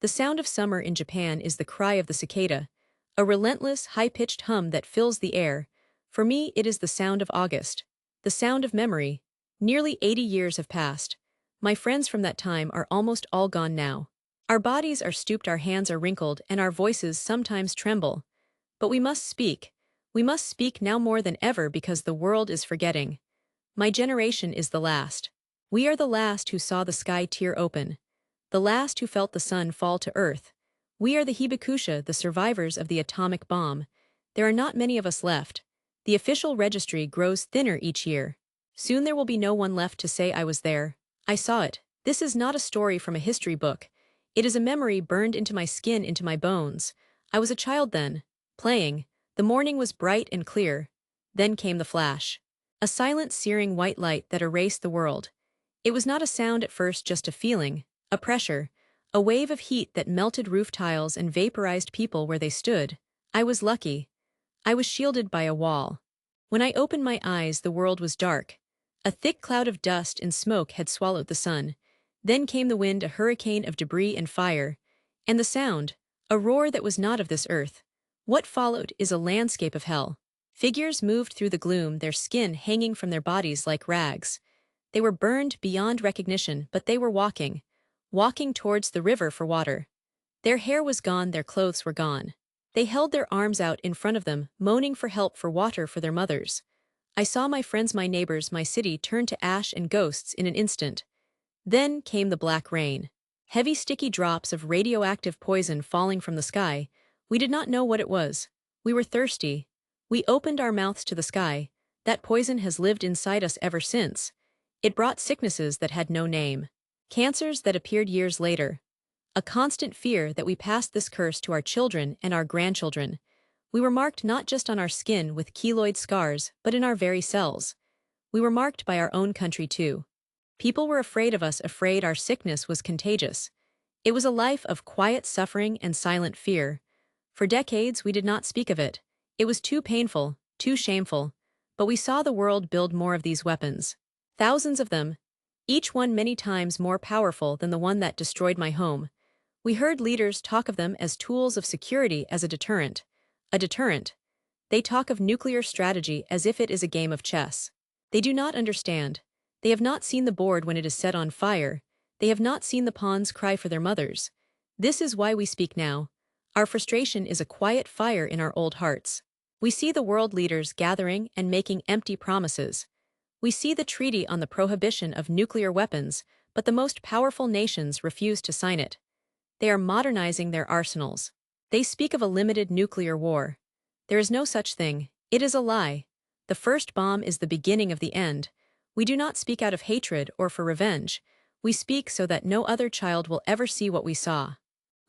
The sound of summer in Japan is the cry of the cicada, a relentless, high-pitched hum that fills the air. For me, it is the sound of August, the sound of memory. Nearly 80 years have passed. My friends from that time are almost all gone now. Our bodies are stooped, our hands are wrinkled, and our voices sometimes tremble. But we must speak. We must speak now more than ever because the world is forgetting. My generation is the last. We are the last who saw the sky tear open, the last who felt the sun fall to earth. We are the Hibakusha, the survivors of the atomic bomb. There are not many of us left. The official registry grows thinner each year. Soon there will be no one left to say I was there. I saw it. This is not a story from a history book. It is a memory burned into my skin, into my bones. I was a child then, playing. The morning was bright and clear. Then came the flash. A silent, searing white light that erased the world. It was not a sound at first, just a feeling, a pressure, a wave of heat that melted roof tiles and vaporized people where they stood. I was lucky. I was shielded by a wall. When I opened my eyes, the world was dark. A thick cloud of dust and smoke had swallowed the sun. Then came the wind, a hurricane of debris and fire. And the sound, a roar that was not of this earth. What followed is a landscape of hell. Figures moved through the gloom, their skin hanging from their bodies like rags. They were burned beyond recognition, but they were walking towards the river for water. Their hair was gone, their clothes were gone. They held their arms out in front of them, moaning for help, for water, for their mothers. I saw my friends, my neighbors, my city turn to ash and ghosts in an instant. Then came the black rain. Heavy sticky drops of radioactive poison falling from the sky. We did not know what it was. We were thirsty. We opened our mouths to the sky. That poison has lived inside us ever since. It brought sicknesses that had no name. Cancers that appeared years later. A constant fear that we passed this curse to our children and our grandchildren. We were marked not just on our skin with keloid scars, but in our very cells. We were marked by our own country too. People were afraid of us, afraid our sickness was contagious. It was a life of quiet suffering and silent fear. For decades we did not speak of it. It was too painful, too shameful. But we saw the world build more of these weapons. Thousands of them. Each one many times more powerful than the one that destroyed my home. We heard leaders talk of them as tools of security, as a deterrent. A deterrent. They talk of nuclear strategy as if it is a game of chess. They do not understand. They have not seen the board when it is set on fire. They have not seen the pawns cry for their mothers. This is why we speak now. Our frustration is a quiet fire in our old hearts. We see the world leaders gathering and making empty promises. We see the treaty on the prohibition of nuclear weapons, but the most powerful nations refuse to sign it. They are modernizing their arsenals. They speak of a limited nuclear war. There is no such thing. It is a lie. The first bomb is the beginning of the end. We do not speak out of hatred or for revenge. We speak so that no other child will ever see what we saw.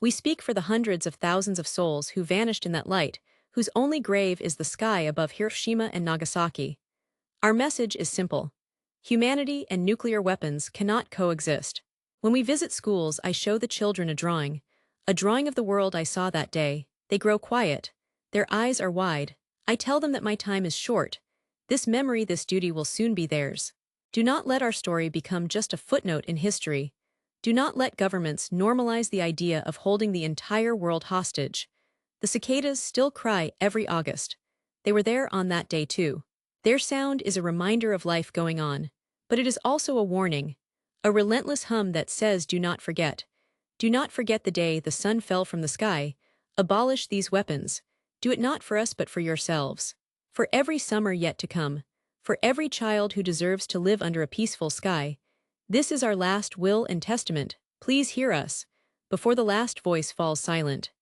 We speak for the hundreds of thousands of souls who vanished in that light, whose only grave is the sky above Hiroshima and Nagasaki. Our message is simple. Humanity and nuclear weapons cannot coexist. When we visit schools, I show the children a drawing of the world I saw that day. They grow quiet. Their eyes are wide. I tell them that my time is short. This memory, this duty will soon be theirs. Do not let our story become just a footnote in history. Do not let governments normalize the idea of holding the entire world hostage. The cicadas still cry every August. They were there on that day too. Their sound is a reminder of life going on, but it is also a warning, a relentless hum that says, do not forget. Do not forget the day the sun fell from the sky. Abolish these weapons. Do it not for us but for yourselves. For every summer yet to come. For every child who deserves to live under a peaceful sky. This is our last will and testament. Please hear us, before the last voice falls silent.